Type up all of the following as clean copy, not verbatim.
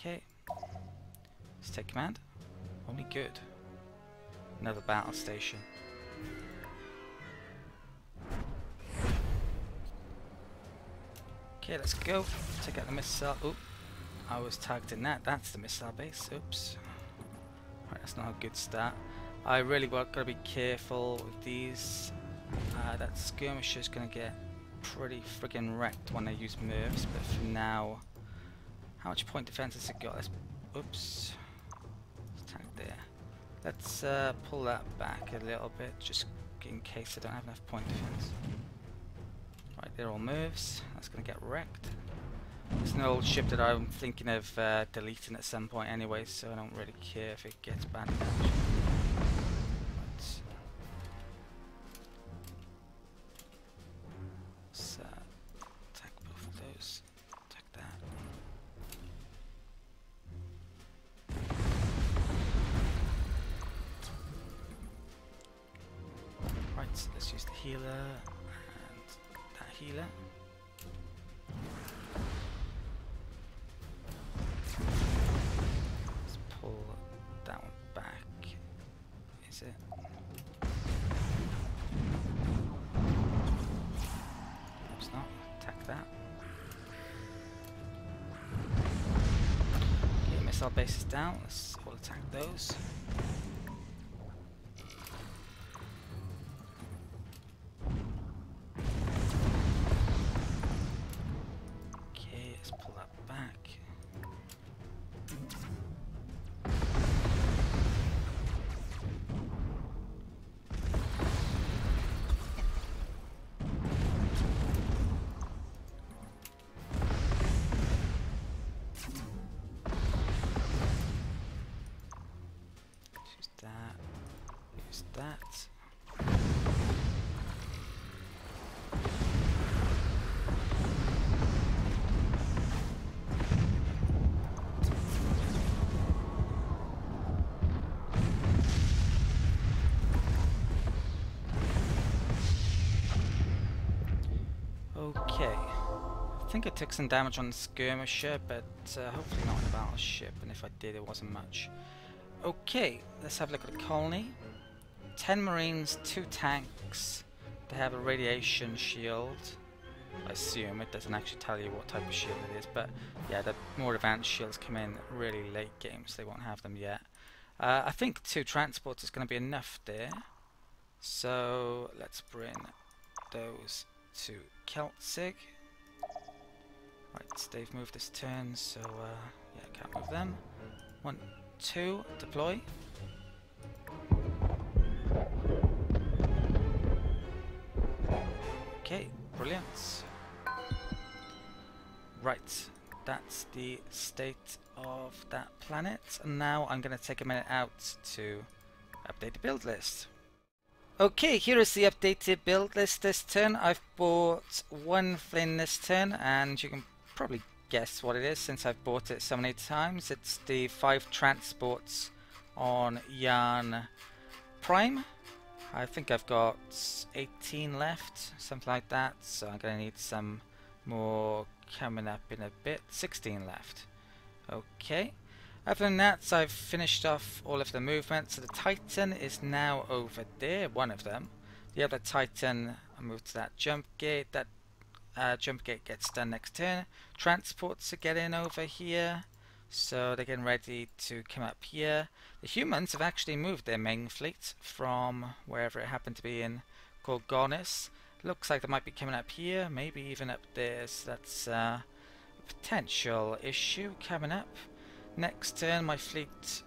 Okay. Let's take command. Only good. Another battle station. Okay, let's go. Take out the missile. Oop. I was tagged in that. That's the missile base. Oops. Right, that's not a good start. I really gotta be careful with these. That skirmisher's gonna get pretty friggin' wrecked when I use Mervs, but for now, how much point defense has it got? Let's, oops. Let's tag there. Let's pull that back a little bit, just in case I don't have enough point defense. Right, they're all Mervs. That's gonna get wrecked. It's an old ship that I'm thinking of deleting at some point anyway, so I don't really care if it gets bad damage. Let's attack both of those. Attack that. Right, so let's use the healer and that healer. That one back, is it? It's not. Attack that. Okay, missile base is down. Let's all attack those. Okay, let's pull that back. Use that. Okay. I think I took some damage on the skirmisher, but hopefully not on the battleship, and if I did, it wasn't much. Okay, let's have a look at the colony. 10 marines, 2 tanks. They have a radiation shield. I assume it doesn't actually tell you what type of shield it is, but yeah, the more advanced shields come in really late game, so they won't have them yet. I think 2 transports is going to be enough there. So let's bring those to Keltzig. Right, they've moved this turn, so yeah, can't move them. 1, 2, deploy. Okay, brilliant. Right, that's the state of that planet, and now I'm going to take a minute out to update the build list. Okay, here is the updated build list this turn. I've bought 1 Flynn this turn, and you can probably guess what it is since I've bought it so many times. It's the 5 transports on Yarn Prime. I think I've got 18 left, something like that, so I'm going to need some more coming up in a bit. 16 left. Okay. Other than that, so I've finished off all of the movements. So the Titan is now over there, one of them. The other Titan, I moved to that jump gate. That jump gate gets done next turn. Transports are getting over here, so they're getting ready to come up here. The humans have actually moved their main fleet from wherever it happened to be in Gorgonis. Looks like they might be coming up here, maybe even up there, so that's a potential issue coming up. Next turn my fleet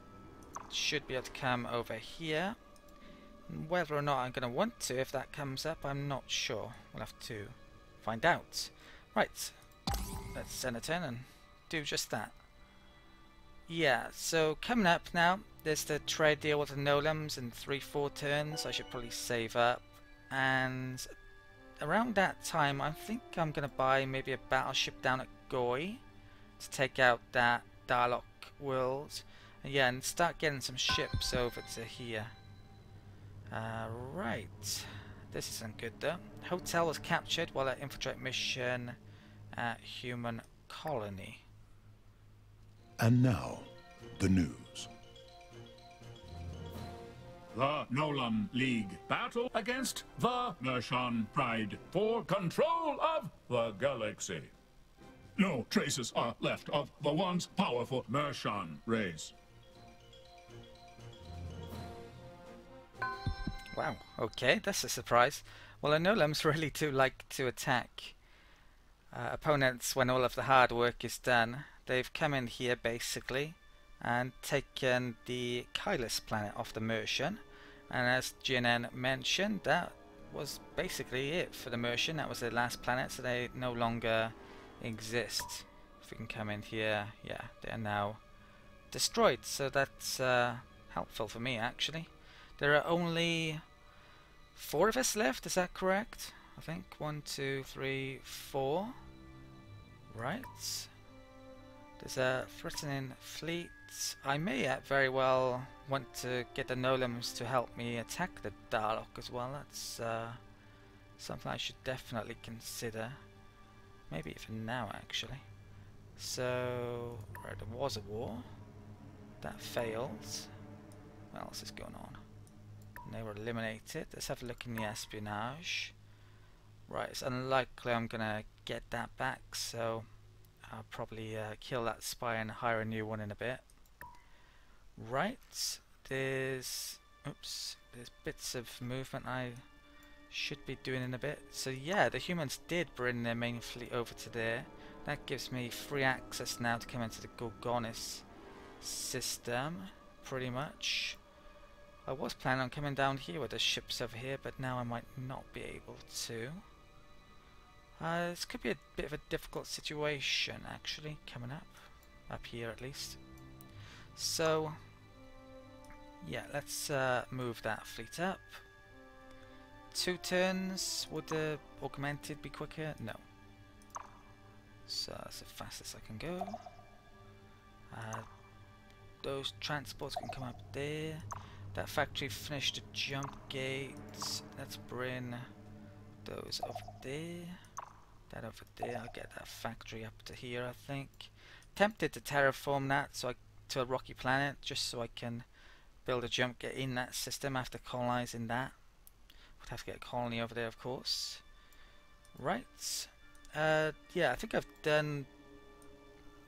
should be able to come over here. Whether or not I'm going to want to, if that comes up, I'm not sure. We'll have to find out. Right, let's send a turn and do just that. Yeah, so coming up now, there's the trade deal with the Nolams in 3-4 turns. I should probably save up, and around that time I think I'm going to buy maybe a battleship down at Goi to take out that Darlock world. And yeah, and start getting some ships over to here. Right, this isn't good though. Hotel was captured while at infiltrate mission at human colony. And now, the news. The Nolan League battle against the Mershan Pride for control of the galaxy. No traces are left of the once powerful Mershan race. Wow, okay, that's a surprise. Well, the Nolams really do like to attack opponents when all of the hard work is done. They've come in here basically and taken the Kylus planet off the Mershan. And as GNN mentioned, that was basically it for the Mershan. That was their last planet, so they no longer exist. If we can come in here, yeah, they are now destroyed. So that's helpful for me, actually. There are only 4 of us left, is that correct? I think 1, 2, 3, 4. Right. There's a threatening fleet. I may very well want to get the Nolams to help me attack the Darlock as well. That's something I should definitely consider. Maybe even now, actually. So, right, there was a war. That failed. What else is going on? And they were eliminated. Let's have a look in the espionage. Right, it's unlikely I'm gonna get that back, so I'll probably kill that spy and hire a new one in a bit. Right, there's bits of movement I should be doing in a bit. So yeah, the humans did bring their main fleet over to there. That gives me free access now to come into the Gorgonis system, pretty much. I was planning on coming down here with the ships over here, but now I might not be able to. This could be a bit of a difficult situation, actually, coming up here at least. So, yeah, let's move that fleet up. 2 turns. Would the augmented be quicker? No. So that's the fastest I can go. Those transports can come up there. That factory finished the jump gates. Let's bring those over there. That over there. I'll get that factory up to here, I think. Tempted to terraform that to a rocky planet, just so I can build a jump gate in that system after colonizing that. Would have to get a colony over there, of course. Right. Yeah, I think I've done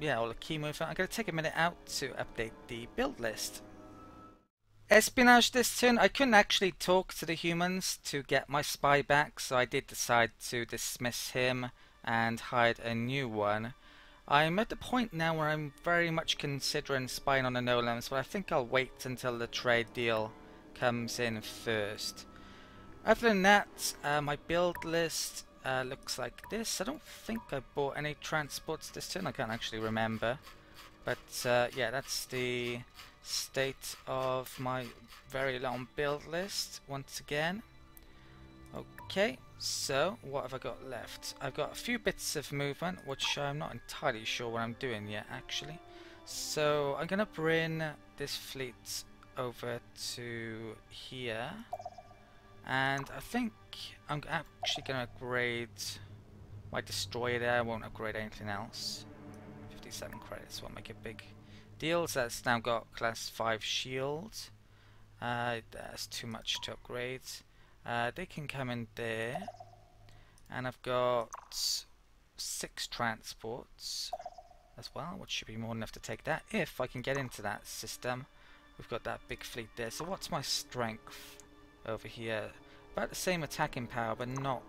all the key movement. I'm going to take a minute out to update the build list. Espionage this turn. I couldn't actually talk to the humans to get my spy back, so I did decide to dismiss him and hide a new one. I'm at the point now where I'm very much considering spying on the Nolans, but I think I'll wait until the trade deal comes in first. Other than that, my build list looks like this. I don't think I bought any transports this turn. I can't actually remember. But yeah, that's the state of my very long build list once again. Okay, so what have I got left? I've got a few bits of movement, which I'm not entirely sure what I'm doing yet, actually. So I'm going to bring this fleet over to here. And I think I'm actually going to upgrade my destroyer there. I won't upgrade anything else. 57 credits won't make a big deal. So that's now got class 5 shield. That's too much to upgrade. They can come in there. And I've got 6 transports as well, which should be more than enough to take that if I can get into that system. We've got that big fleet there. So what's my strength over here? About the same attacking power, but not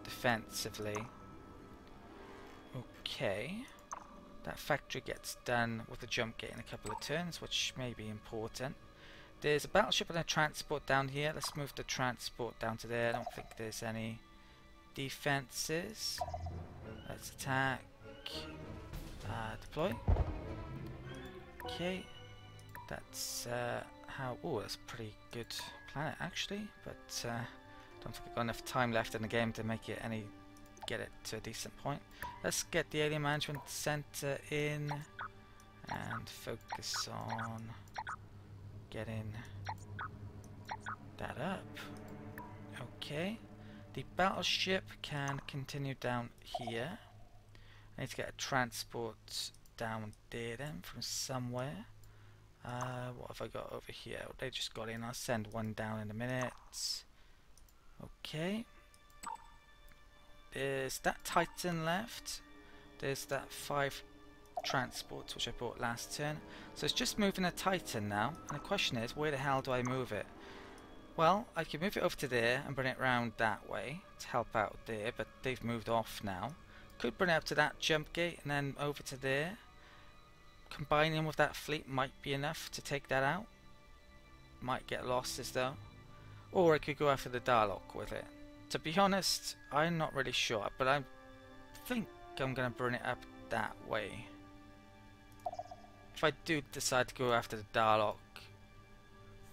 defensively. Okay. That factory gets done with the jump gate in a couple of turns, which may be important. There's a battleship and a transport down here. Let's move the transport down to there. I don't think there's any defenses. Let's attack. Deploy. Okay. That's how... Oh, that's a pretty good planet, actually. But don't think I've got enough time left in the game to make it get it to a decent point. Let's get the Alien Management Center in and focus on getting that up. Okay. The battleship can continue down here. I need to get a transport down there then from somewhere. What have I got over here? They just got in. I'll send one down in a minute. Okay. There's that Titan left. There's that 5 transports which I bought last turn. So it's just moving a Titan now. And the question is, where the hell do I move it? Well, I can move it over to there and bring it round that way to help out there, but they've moved off now. Could bring it up to that jump gate and then over to there. Combining with that fleet might be enough to take that out. Might get losses though. Or I could go after the Darlock with it. To be honest, I'm not really sure, but I think I'm going to bring it up that way. If I do decide to go after the Darlock,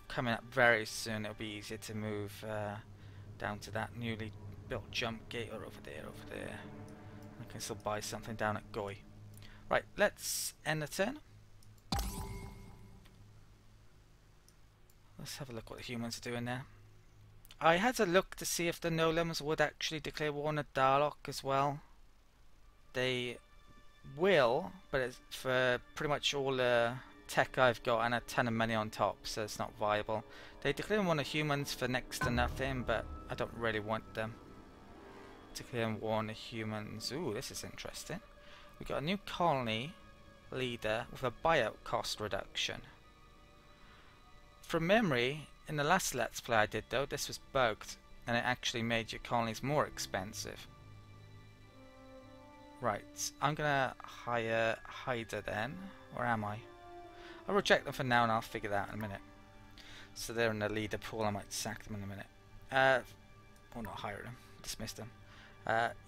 coming up very soon, it'll be easier to move down to that newly built jump gate, or over there, I can still buy something down at Goi. Right, let's end the turn. Let's have a look what the humans are doing there. I had a look to see if the Nolams would actually declare war on the Darlock as well. They will, but it's for pretty much all the tech I've got and a ton of money on top, so it's not viable. They declare war on the humans for next to nothing, but I don't really want them. Declare war on the humans. Ooh, this is interesting. We got a new colony leader with a buyout cost reduction. From memory, in the last Let's Play I did though, this was bugged and it actually made your colonies more expensive. Right, I'm gonna hire Hyder then, or am I? I'll reject them for now and I'll figure that out in a minute. So they're in the leader pool, I might sack them in a minute. Or not hire them, dismiss them.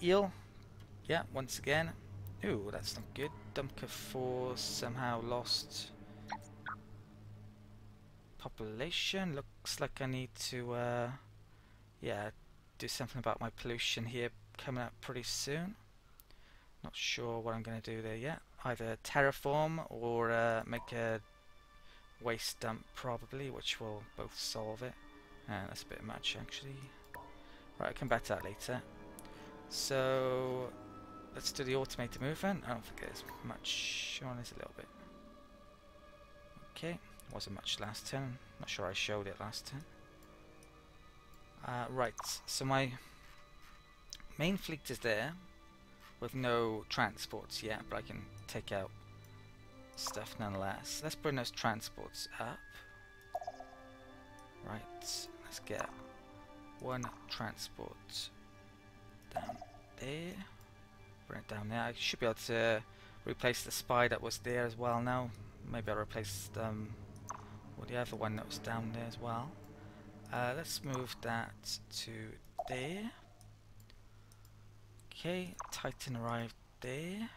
Eel, yeah, once again. Ooh, that's not good. Dumka 4 somehow lost population. Looks like I need to, yeah, do something about my pollution here coming up pretty soon. Not sure what I'm going to do there yet. Either terraform or make a waste dump probably, which will both solve it. That's a bit much actually. Right, I'll come back to that later. So let's do the automated movement. I don't think there's much on this, a little bit. Okay, wasn't much last turn. Not sure I showed it last turn. Right, so my main fleet is there with no transports yet, but I can take out stuff nonetheless. Let's bring those transports up. Right, let's get one transport down there. Bring it down there. I should be able to replace the spy that was there as well now. Maybe I'll replace with the other one that was down there as well. Let's move that to there. Okay, Titan arrived there.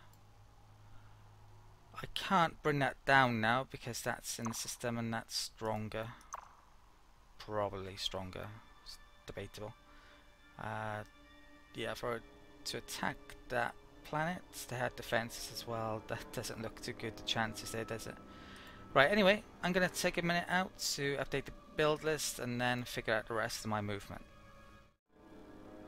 I can't bring that down now because that's in the system and that's stronger. Probably stronger. It's debatable. Yeah, for to attack that planet, they had defenses as well. That doesn't look too good, the chances there, does it? Right, anyway, I'm going to take a minute out to update the build list and then figure out the rest of my movement.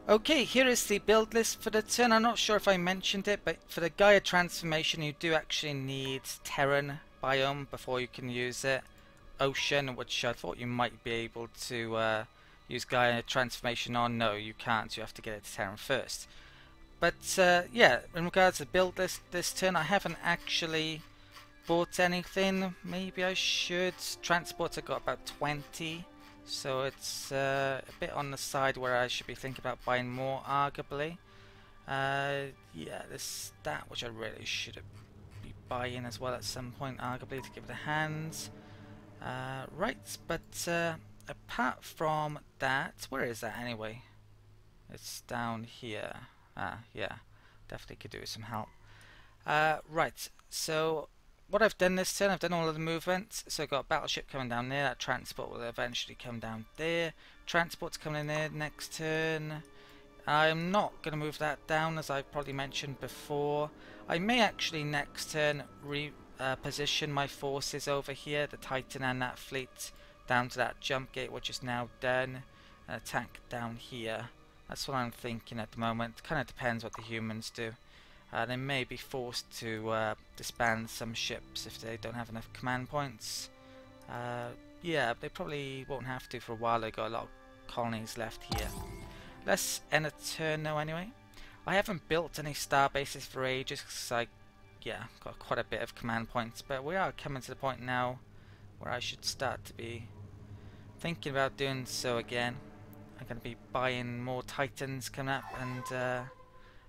Okay, here is the build list for the turn. I'm not sure if I mentioned it, but for the Gaia transformation you do actually need Terran biome before you can use it. Ocean, which I thought you might be able to use Gaia transformation on. No, you can't. You have to get it to Terran first. But yeah, in regards to the build list this turn, I haven't actually bought anything. Maybe I should. Transports, I got about 20. So it's a bit on the side where I should be thinking about buying more, arguably. Yeah, there's that which I really should be buying as well at some point, arguably, to give it a hand. Right, but apart from that, where is that anyway? It's down here. Yeah, definitely could do with some help. Right, so what I've done this turn, I've done all of the movements. So I've got a battleship coming down there, that transport will eventually come down there. Transport's coming in there next turn. I'm not going to move that down, as I've probably mentioned before. I may actually next turn reposition my forces over here, the Titan and that fleet, down to that jump gate, which is now done, and attack down here. That's what I'm thinking at the moment. Kind of depends what the humans do. They may be forced to disband some ships if they don't have enough command points. Yeah, they probably won't have to for a while. They've got a lot of colonies left here. Let's end a turn now anyway. I haven't built any star bases for ages because I got quite a bit of command points, but we are coming to the point now where I should start to be thinking about doing so again. I'm going to be buying more Titans coming up, and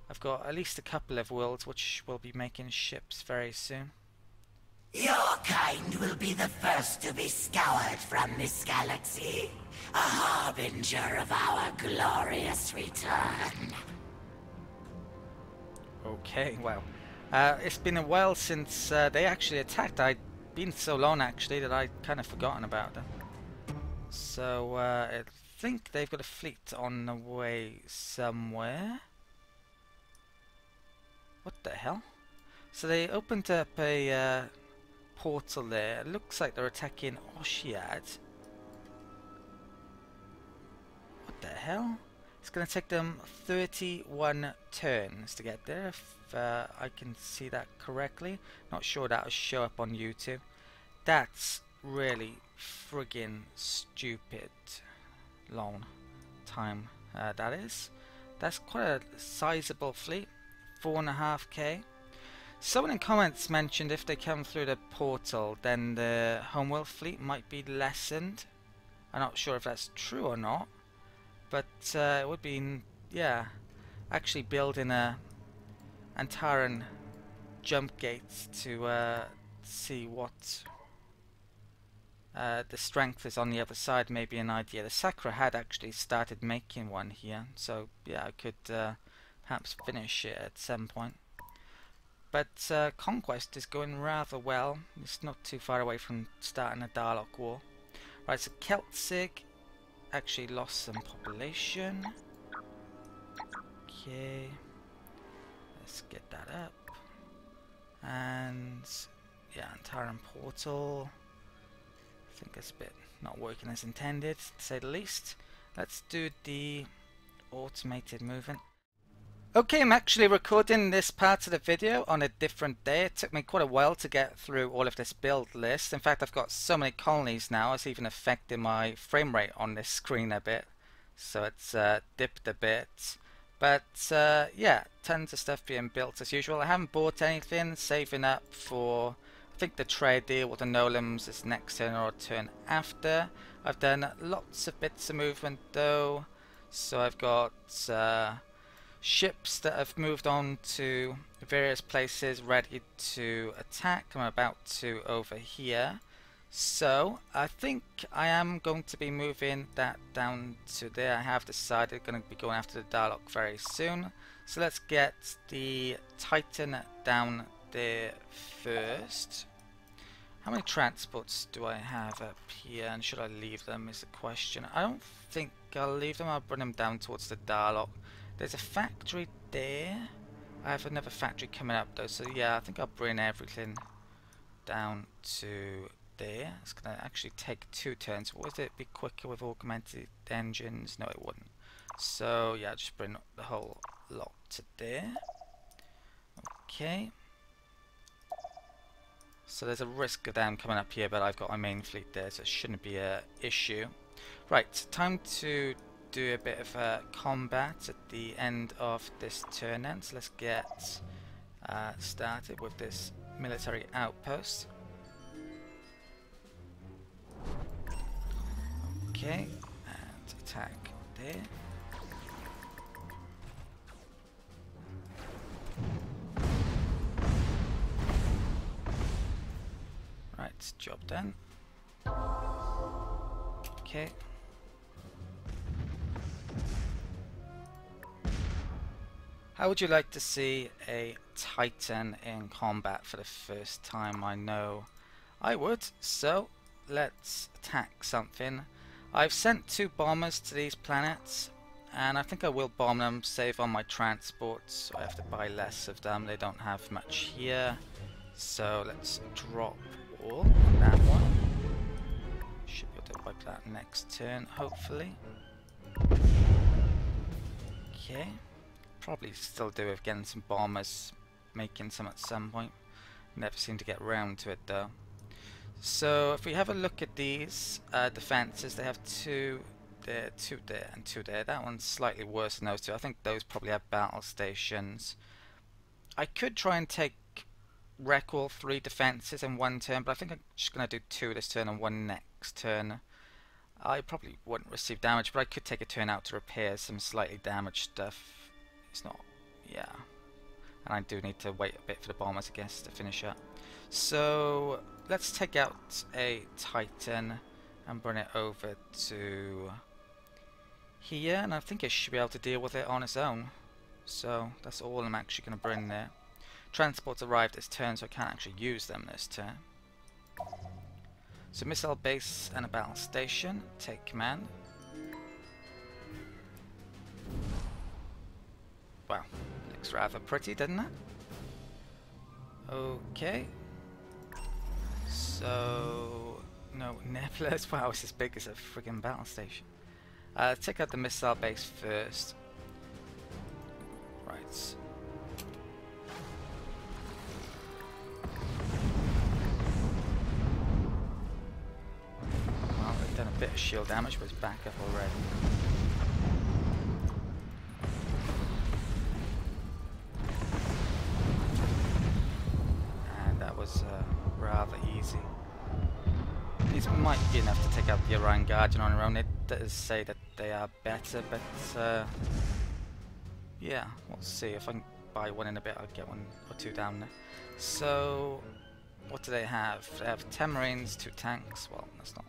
I've got at least a couple of worlds which will be making ships very soon. Your kind will be the first to be scoured from this galaxy, a harbinger of our glorious return. Okay, well, it's been a while since they actually attacked. I'd been so long actually that I'd kind of forgotten about them. So I think they've got a fleet on the way somewhere. What the hell? So they opened up a portal there. It looks like they're attacking Oshiad. What the hell? It's going to take them 31 turns to get there, if I can see that correctly. Not sure that'll show up on YouTube. That's really friggin' stupid long time that is. That's quite a sizable fleet. 4.5k. Someone in comments mentioned if they come through the portal then the homeworld fleet might be lessened. I'm not sure if that's true or not, but it would be, yeah, actually building a Antares jump gates to see what the strength is on the other side, maybe an idea. The Sakura had actually started making one here, so yeah, I could perhaps finish it at some point. But Conquest is going rather well. It's not too far away from starting a Darlock war. Right, so Keltsig actually lost some population. Okay, let's get that up. And yeah, Antares portal. I think it's a bit not working as intended, to say the least. Let's do the automated movement. Okay, I'm actually recording this part of the video on a different day. It took me quite a while to get through all of this build list. In fact, I've got so many colonies now, it's even affecting my frame rate on this screen a bit. So it's dipped a bit. But yeah, tons of stuff being built as usual. I haven't bought anything, saving up for, I think, the trade deal with the Nolams is next turn or turn after. I've done lots of bits of movement though. So I've got ships that have moved on to various places ready to attack. I'm about to over here. So I think I am going to be moving that down to there. I have decided I'm going to be going after the Darlock very soon. So let's get the Titan down there first. How many transports do I have up here, and should I leave them is the question. I don't think I'll leave them. I'll bring them down towards the Darlock. There's a factory there. I have another factory coming up though, so yeah, I think I'll bring everything down to there. It's going to actually take 2 turns. Would it be quicker with augmented engines? No, it wouldn't. So yeah, I'll just bring the whole lot to there. Okay. So there's a risk of them coming up here, but I've got my main fleet there, so it shouldn't be an issue. Right, time to do a bit of combat at the end of this turn then. So let's get started with this military outpost. Okay, and attack there. Right, job done. Okay. How would you like to see a Titan in combat for the first time? I know I would, so let's attack something. I've sent 2 bombers to these planets, and I think I will bomb them, save on my transports, so I have to buy less of them. They don't have much here, so let's drop all on that one. Should be able to wipe that next turn, hopefully. Okay. Probably still do with getting some bombers making some at some point. Never seem to get round to it though. So if we have a look at these defenses, they have two there, two there, and two there. That one's slightly worse than those two. I think those probably have battle stations. I could try and wreck all 3 defenses in one turn, but I think I'm just going to do 2 this turn and 1 next turn. I probably wouldn't receive damage, but I could take a turn out to repair some slightly damaged stuff. It's not, yeah. And I do need to wait a bit for the bombers, I guess, to finish up. So let's take out a Titan and bring it over to here, and I think it should be able to deal with it on its own. So that's all I'm actually going to bring there. Transports arrived this turn, so I can't actually use them this turn. So missile base and a battle station. Take command. Wow, looks rather pretty, doesn't it? Okay. So no nebulas. Wow, it's as big as a friggin' battle station. Check out the missile base first. Right. Well, they've done a bit of shield damage, but it's back up already. And that was rather easy. These might be enough to take out the Orion Guardian on their own. It does say that they are better, but yeah, we'll see. If I can buy one in a bit, I'll get 1 or 2 down there. So, what do they have? They have 10 Marines, 2 tanks. Well, that's not...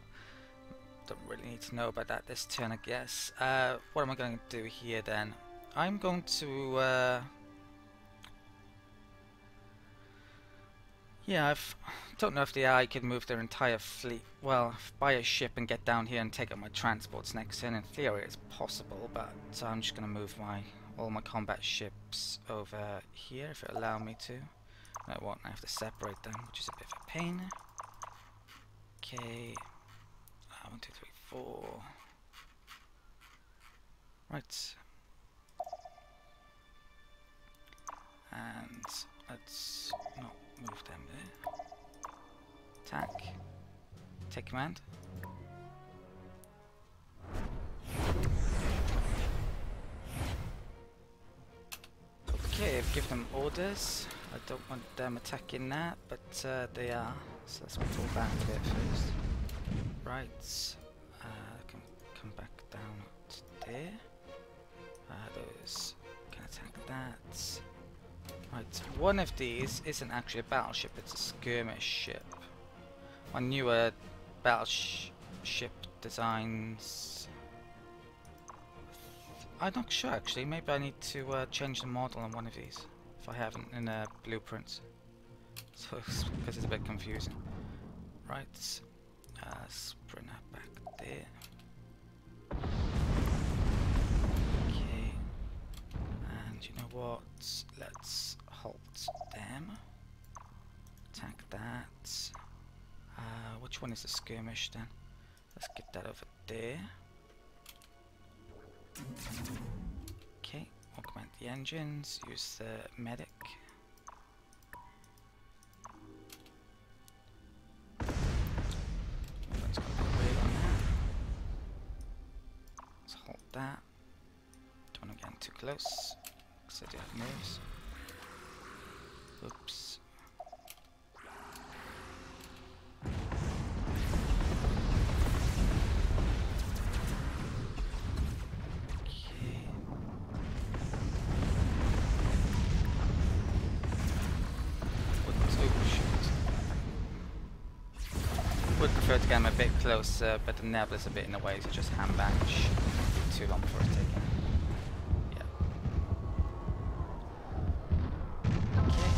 don't really need to know about that this turn, I guess. What am I going to do here then? I'm going to... yeah, I don't know if the AI could move their entire fleet. Well, buy a ship and get down here and take out my transports next turn. In theory, it's possible, but so I'm just going to move all my combat ships over here if it allow me to. No, it won't. I have to separate them, which is a bit of a pain. Okay, 1, 2, 3, 4. Right, and let's not move them there. Attack. Take command. Okay, I've given them orders. I don't want them attacking that, but they are. So let's pull back a bit first. Right. I can come back down to there. Those can attack that. Right, one of these isn't actually a battleship, it's a skirmish ship. My newer battleship designs... I'm not sure actually, maybe I need to change the model on one of these, if I haven't in blueprints. So, because it's a bit confusing. Right, let's bring that back there. Okay, and you know what, let's halt them. Attack that. Which one is the skirmish then? Let's get that over there. Okay, augment the engines, use the medic. Let's go away on that. Let's halt that. Don't want to get too close, because I do have moves. Oops. Would prefer to get him a bit closer, but the nebula's a bit in the way, so just hand back. Shouldn't be too long before it's taken. Yeah. Okay.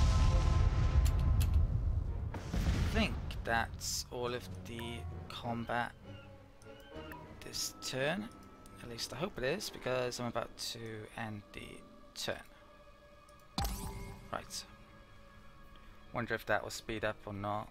I think that's all of the combat this turn. At least I hope it is, because I'm about to end the turn. Right. Wonder if that will speed up or not.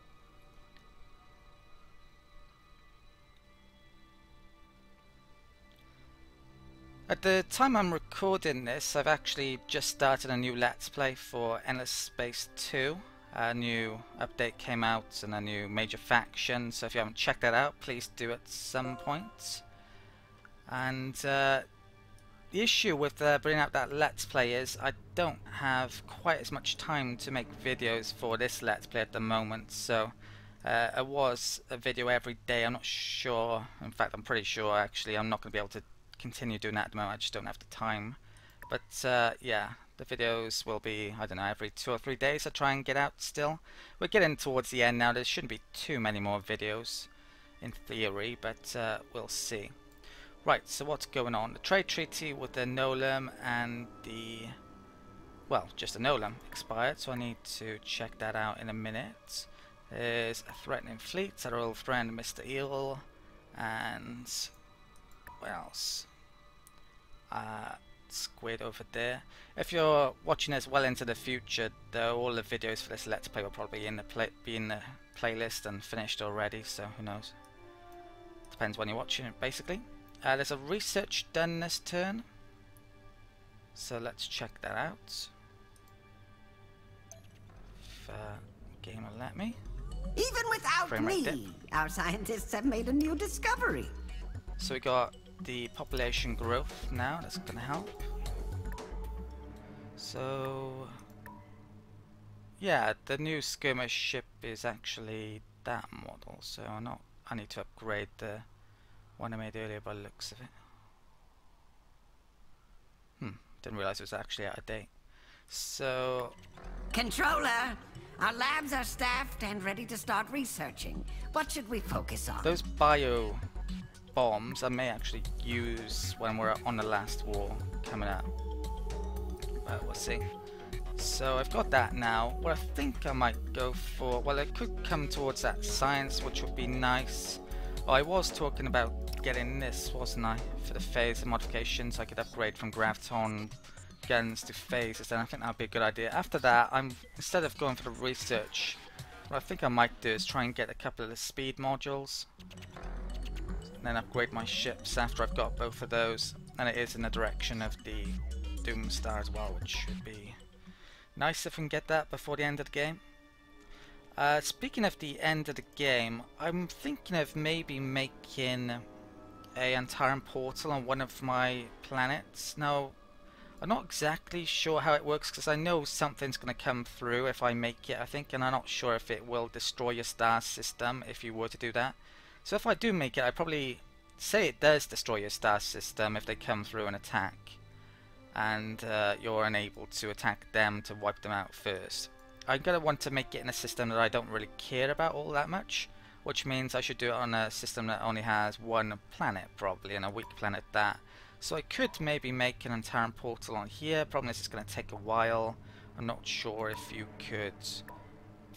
At the time I'm recording this, I've actually just started a new Let's Play for Endless Space 2. A new update came out and a new major faction, so if you haven't checked that out, please do at some point. And the issue with bringing out that Let's Play is I don't have quite as much time to make videos for this Let's Play at the moment, so it was a video every day. I'm not sure, in fact I'm pretty sure actually I'm not going to be able to continue doing that at the moment. I just don't have the time. But yeah, the videos will be, I don't know, every 2 or 3 days I try and get out still. We're getting towards the end now. There shouldn't be too many more videos in theory, but we'll see. Right, so what's going on? The trade treaty with the Nolam and the, well, just the Nolam expired, so I need to check that out in a minute. There's a threatening fleet, our old friend Mr. Eel, and what else? Squid over there. If you're watching this well into the future, though, all the videos for this Let's Play will probably be in the playlist and finished already, so who knows. Depends when you're watching it, basically. There's a research done this turn, so let's check that out. If game will let me. Even without me, our scientists have made a new discovery. So we got the population growth now, that's going to help. So yeah, the new skirmish ship is actually that model, so I need to upgrade the one I made earlier by the looks of it. Didn't realise it was actually out of date. So Controller, our labs are staffed and ready to start researching. What should we focus on? those bio bombs I may actually use when we're on the last war coming up, but we'll see. So I've got that now. What I think I might go for, well, it could come towards that science, which would be nice. Oh, I was talking about getting this, wasn't I, for the phaser modifications. I could upgrade from graviton guns to phasers, and I think that would be a good idea. After that, instead of going for the research, what I think I might do is try and get a couple of the speed modules, and then upgrade my ships after I've got both of those. And it is in the direction of the Doomstar as well, which should be nice if we can get that before the end of the game. Speaking of the end of the game, I'm thinking of maybe making a Antares portal on one of my planets. Now, I'm not exactly sure how it works, because I know something's going to come through if I make it, I think, and I'm not sure if it will destroy your star system if you were to do that. So if I do make it, I probably say it does destroy your star system if they come through and attack, and you're unable to attack them to wipe them out first. I'm going to want to make it in a system that I don't really care about all that much, which means I should do it on a system that only has one planet probably, and a weak planet at that. So I could maybe make an Antares portal on here. Problem is it's going to take a while. I'm not sure if you could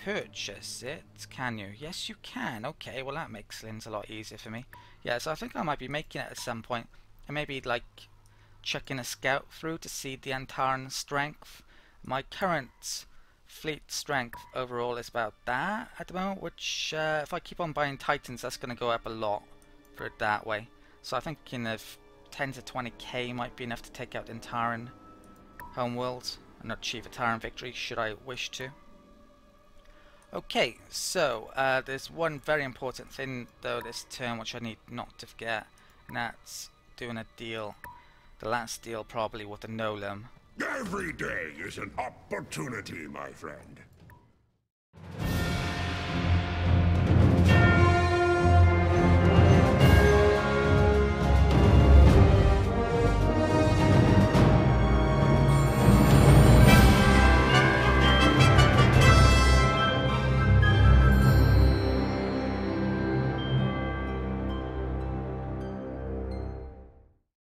purchase it, can you? Yes you can. Okay, well that makes things a lot easier for me. Yeah, so I think I might be making it at some point, and maybe like chucking a scout through to see the Antares strength. My current fleet strength overall is about that at the moment, which if I keep on buying Titans, that's going to go up a lot for it that way. So I'm thinking of 10 to 20k might be enough to take out the Antares homeworld and achieve a Terran victory should I wish to. Okay, so there's one very important thing though this turn which I need not to forget, and that's doing a deal, the last deal probably, with the Nolam. Every day is an opportunity, my friend.